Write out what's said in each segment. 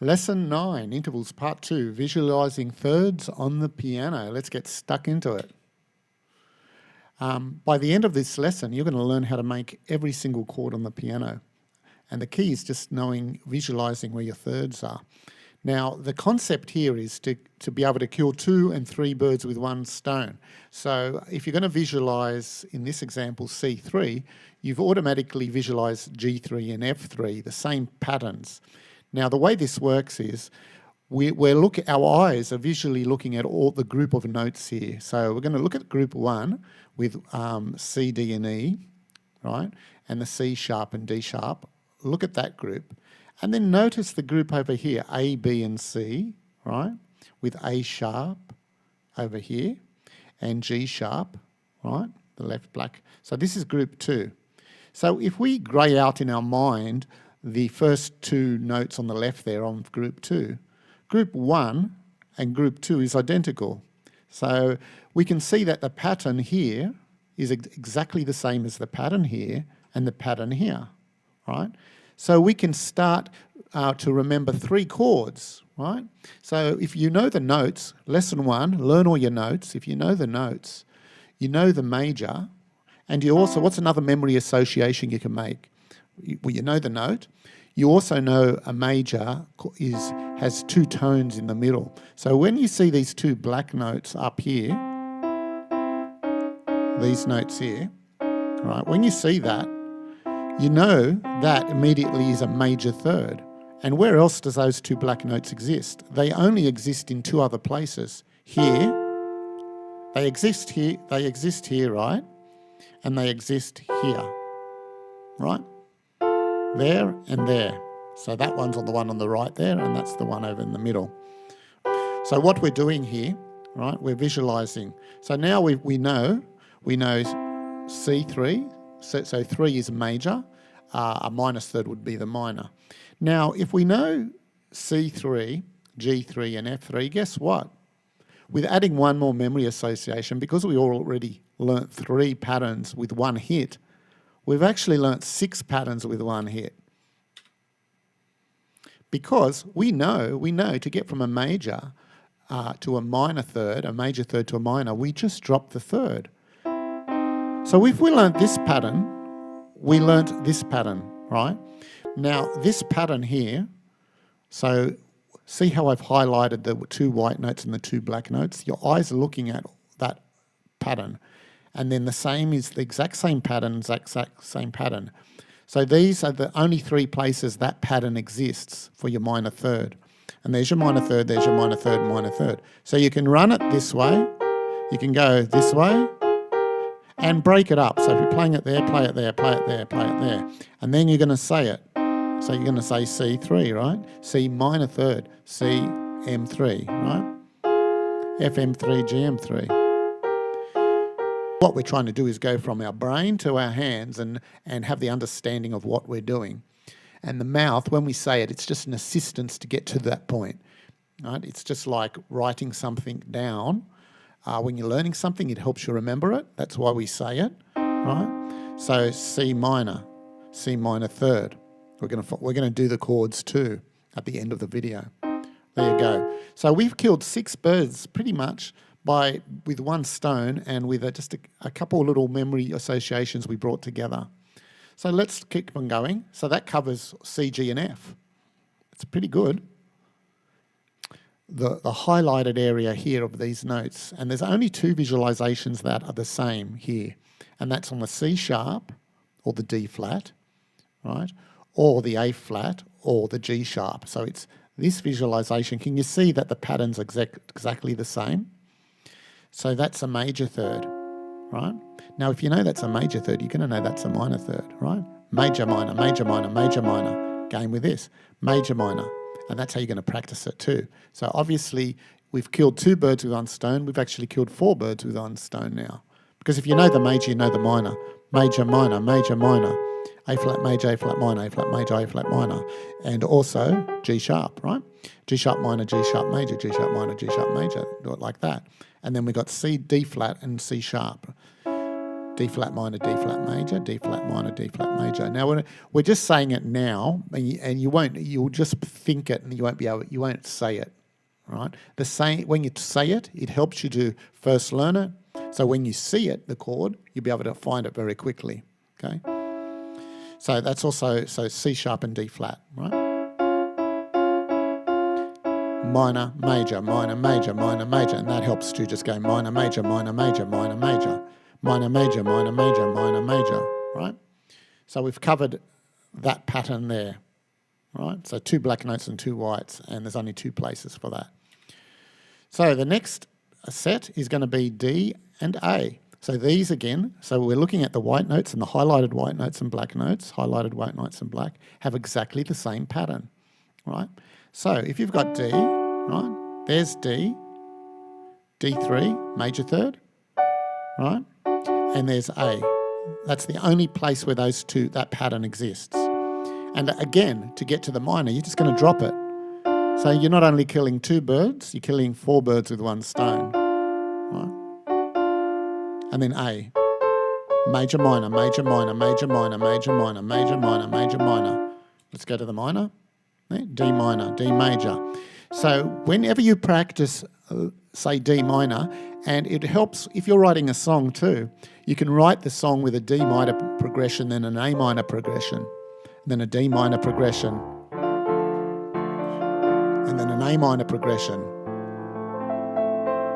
Lesson 9, Intervals Part 2, Visualising Thirds on the Piano. Let's get stuck into it. By the end of this lesson, you're going to learn how to make every single chord on the piano. And the key is just visualising where your thirds are. Now, the concept here is to be able to kill 2 and 3 birds with one stone. So if you're going to visualise, in this example, C3, you've automatically visualised G3 and F3, the same patterns. Now, the way this works is our eyes are visually looking at all the group of notes here. So we're going to look at group 1 with C, D and E, right? And the C sharp and D sharp. Look at that group. And then notice the group over here, A, B and C, right? With A sharp over here and G sharp, right? The left black. So this is group 2. So if we grey out in our mind the first 2 notes on the left there on group 2, group 1 and group 2 is identical. So we can see that the pattern here is exactly the same as the pattern here and the pattern here, right? So we can start to remember 3 chords, right? So if you know the notes, lesson 1, learn all your notes. If you know the notes, you know the major, and you also, what's another memory association you can make? Well, you know the note. You also know a major has 2 tones in the middle. So when you see these 2 black notes up here, these notes here, right? When you see that, you know that immediately is a major third. And where else does those 2 black notes exist? They only exist in 2 other places. Here, they exist here, right? And they exist here, right? There and there. So that one's on the one on the right there, and that's the one over in the middle. So what we're doing here, right, we're visualising. So now we know C3, so 3 is major, a minus third would be the minor. Now, if we know C3, G3 and F3, guess what? With adding one more memory association, because we already learnt 3 patterns with one hit, we've actually learnt 6 patterns with one hit. Because we know to get from a major to a minor third, a major third to a minor, we just drop the third. So if we learnt this pattern, we learnt this pattern, right? Now this pattern here, so see how I've highlighted the 2 white notes and the 2 black notes? Your eyes are looking at that pattern. And then the exact same pattern. So these are the only 3 places that pattern exists for your minor third. And there's your minor third, there's your minor third, minor third. So you can run it this way, you can go this way, and break it up. So if you're playing it there, play it there, play it there, play it there. And then you're going to say it. So you're going to say C3, right? C minor third, Cm3, right? Fm3 Gm3. What we're trying to do is go from our brain to our hands and have the understanding of what we're doing. And the mouth, when we say it, it's just an assistance to get to that point, right? It's just like writing something down. When you're learning something, it helps you remember it. That's why we say it, right? So C minor third. We're going to do the chords too at the end of the video. There you go. So we've killed 6 birds pretty much with one stone and with just a couple of little memory associations we brought together. So let's keep on going. So that covers C, G and F. It's pretty good. The highlighted area here of these notes, and there's only 2 visualizations that are the same here, and that's on the C sharp or the D flat, right? Or the A flat or the G sharp. So it's this visualization. Can you see that the pattern's exactly the same? So that's a major third, right? Now, if you know that's a major third, you're going to know that's a minor third, right? Major, minor, major, minor, major, minor. Game with this, major, minor. And that's how you're going to practice it too. So obviously, we've killed 2 birds with one stone. We've actually killed 4 birds with one stone now. Because if you know the major, you know the minor. Major, minor, major, minor. A flat, major, A flat, minor, A flat, major, A flat, minor. And also G sharp, right? G sharp, minor, G sharp, major, G sharp, minor, G sharp, major. Do it like that. And then we got C, D flat and C sharp. So obviously we've killed 2 birds with one stone. We've actually killed 4 birds with one stone now. Because if you know the major, you know the minor. Major, minor, major, minor. A flat, major, A flat, minor, A flat, major, A flat, minor. And D flat and C sharp. D flat minor, D flat major, D flat minor, D flat major. Now we're just saying it now, and you'll just think it, and you won't say it, right? When you say it, it helps you to first learn it. So when you see it, the chord, you'll be able to find it very quickly. Okay. So that's also C sharp and D flat, right? Minor, major, minor, major, minor, major, and that helps to just go minor, major, minor, major, minor, major. Minor, major, minor, major, minor, major, right? So we've covered that pattern there, right? So 2 black notes and 2 whites, and there's only 2 places for that. So the next set is going to be D and A. So these again, so we're looking at the white notes and the highlighted white notes and black notes, highlighted white notes and black, have exactly the same pattern, right? So if you've got D, right, there's D, D3, major third, right? And there's A. That's the only place where that pattern exists. And again, to get to the minor, you're just going to drop it. So you're not only killing 2 birds, you're killing 4 birds with 1 stone. Right? And then A. Major, minor, major, minor, major, minor, major, minor, major, minor, major, minor. Let's go to the minor. D minor, D major. So whenever you practice, say D minor, and it helps if you're writing a song too, you can write the song with a D minor progression, then an A minor progression, then a D minor progression, and then an A minor progression,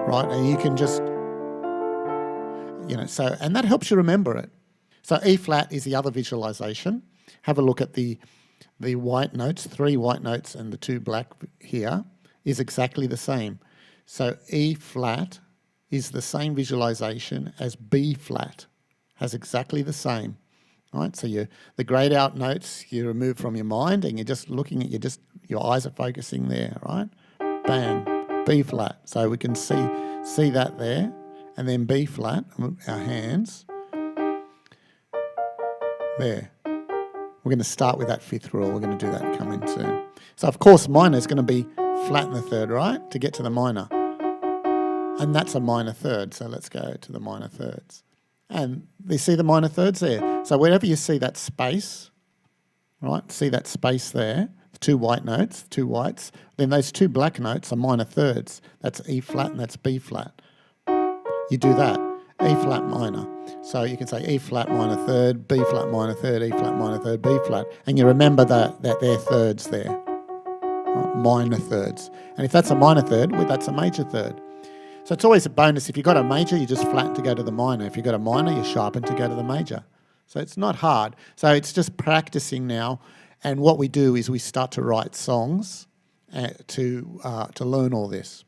right? And you can just, so, and that helps you remember it. So E flat is the other visualization. Have a look at the white notes, 3 white notes and the 2 black here is exactly the same. So E flat is the same visualization as B flat, has exactly the same, right? So the grayed out notes you remove from your mind and you're just looking at, your eyes are focusing there, right? Bam, B flat. So we can see that there, and then B flat, our hands, there. We're going to start with that 5th rule. We're going to do that coming soon. So of course minor is going to be flat in the 3rd, right? To get to the minor. And that's a minor 3rd. So let's go to the minor 3rds. And you see the minor 3rds there. So wherever you see that space, right? See that space there, the 2 white notes, 2 whites, then those 2 black notes are minor 3rds. That's E flat and that's B flat. You do that. E flat minor. So you can say E flat minor 3rd, B flat minor 3rd, E flat minor 3rd, B flat. And you remember that they're 3rds there. Right? Minor 3rds. And if that's a minor 3rd, well, that's a major 3rd. So it's always a bonus. If you've got a major, you just flatten to go to the minor. If you've got a minor, you sharpen to go to the major. So it's not hard. So it's just practicing now. And what we do is we start to write songs to learn all this.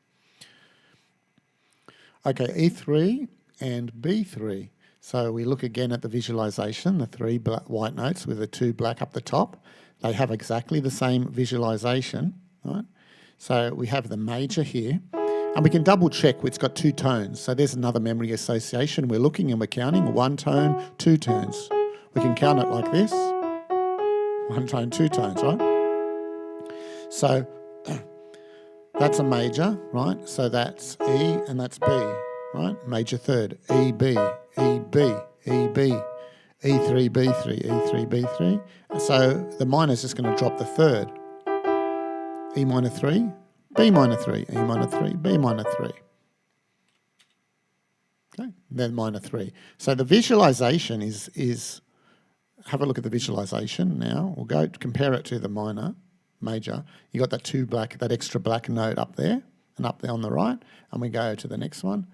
Okay, E3 and B3. So we look again at the visualization, the 3 white notes with the 2 black up the top. They have exactly the same visualization, right? So we have the major here, and we can double check it's got 2 tones. So there's another memory association. We're looking and we're counting 1 tone, 2 tones. We can count it like this, 1 tone, 2 tones, right? So that's a major, right? So that's E and that's B, right? Major 3rd, E, B, E, B, E, B, E3, B3, E3, B3. So the minor is just going to drop the 3rd. E minor 3, B minor 3, E minor 3, B minor 3. Okay, then minor 3. So the visualization is have a look at the visualization now. We'll go compare it to the minor, major. You got that extra black note up there and up there on the right, and we go to the next one.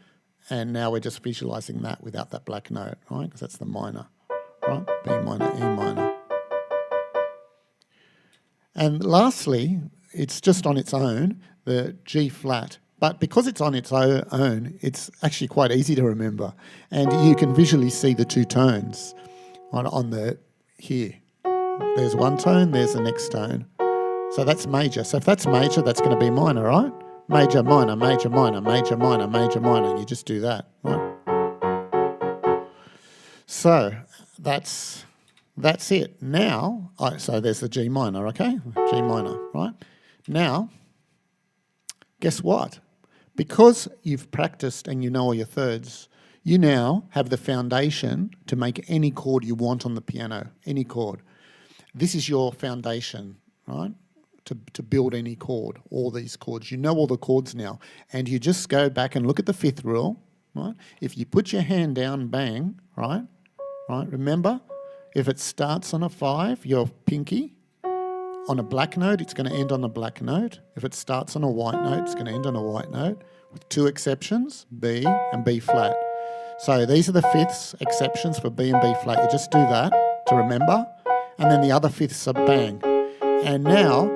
And now we're just visualizing that without that black note, right? Because that's the minor, right? B minor, E minor. And lastly, it's just on its own, the G flat. But because it's on its own, it's actually quite easy to remember. And you can visually see the 2 tones on the here. There's 1 tone, there's the next tone. So that's major. So if that's major, that's going to be minor, right? Major, minor, major, minor, major, minor, major, minor. And you just do that, right? So that's it. Now, so there's the G minor, okay? G minor, right? Now, guess what? Because you've practiced and you know all your thirds, you now have the foundation to make any chord you want on the piano, any chord. This is your foundation, right? To build any chord, all these chords. You know all the chords now. And you just go back and look at the fifth rule, right? If you put your hand down, bang, right? Remember, if it starts on a 5, your pinky, on a black note, it's going to end on a black note. If it starts on a white note, it's going to end on a white note, with 2 exceptions, B and B flat. So these are the fifths, exceptions for B and B flat. You just do that to remember. And then the other fifths are bang. And now,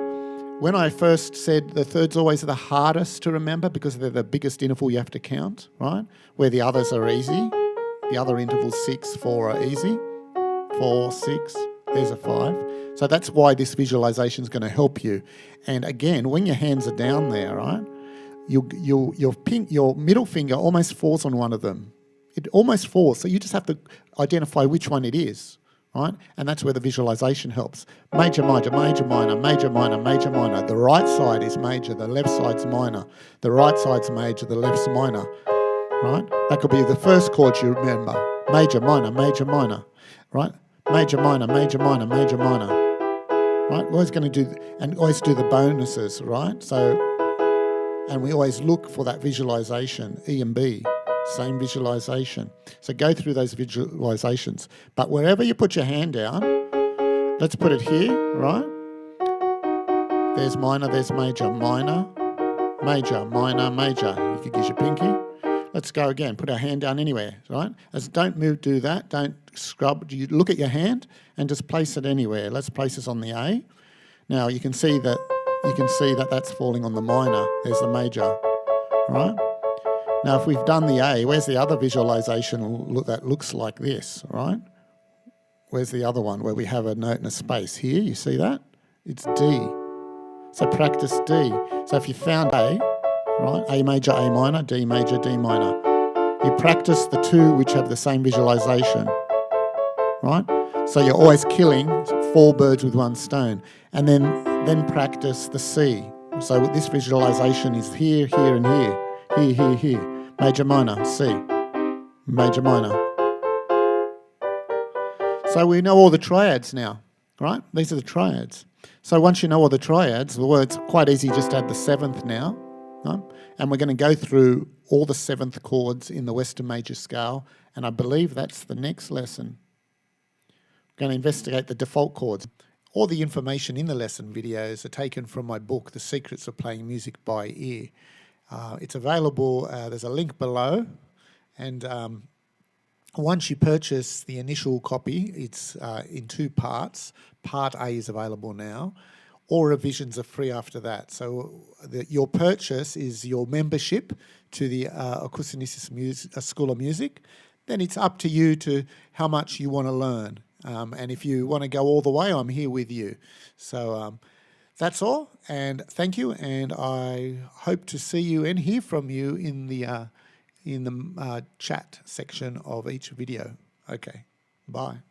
when I first said the thirds always are the hardest to remember because they're the biggest interval you have to count, right? Where the others are easy. The other intervals 6, 4 are easy. 4, 6, there's a 5. So that's why this visualization is going to help you. And again, when your hands are down there, right, your middle finger almost falls on one of them. It almost falls. So you just have to identify which one it is. Right? And that's where the visualization helps. Major, major, major, minor, major, minor, major, minor. The right side is major, the left side's minor. The right side's major, the left's minor. Right? That could be the first chord you remember. Major, minor, major, minor. Right? Major, minor, major, minor, major, minor. Right? We're always going to do, and always do the bonuses, right? So, and we always look for that visualization, E and B. Same visualization. So go through those visualizations. But wherever you put your hand down, let's put it here, right? There's minor, there's major, minor, major, minor, major. You could use your pinky. Let's go again. Put our hand down anywhere, right? Don't move, do that. Don't scrub. You look at your hand and just place it anywhere. Let's place this on the A. Now you can see that that's falling on the minor. There's the major, right? Now, if we've done the A, where's the other visualization that looks like this, right? Where's the other one where we have a note and a space? Here, you see that? It's D. So practice D. So if you found A, right, A major, A minor, D major, D minor, you practice the 2 which have the same visualization, right? So you're always killing 4 birds with 1 stone. And then practice the C. So this visualization is here, here, and here. Here, here, here. Major, minor, C. Major, minor. So we know all the triads now, right? These are the triads. So once you know all the triads, well, it's quite easy just to add the 7th now. Right? And we're going to go through all the 7th chords in the Western major scale. And I believe that's the next lesson. We're going to investigate the default chords. All the information in the lesson videos are taken from my book, The Secrets of Playing Music by Ear. It's available, there's a link below, and once you purchase the initial copy, it's in 2 parts. Part A is available now. All revisions are free after that. So your purchase is your membership to the Akousunesis School of Music. Then it's up to you to how much you want to learn. And if you want to go all the way, I'm here with you. So that's all, and thank you, and I hope to see you and hear from you in the chat section of each video. Okay, bye.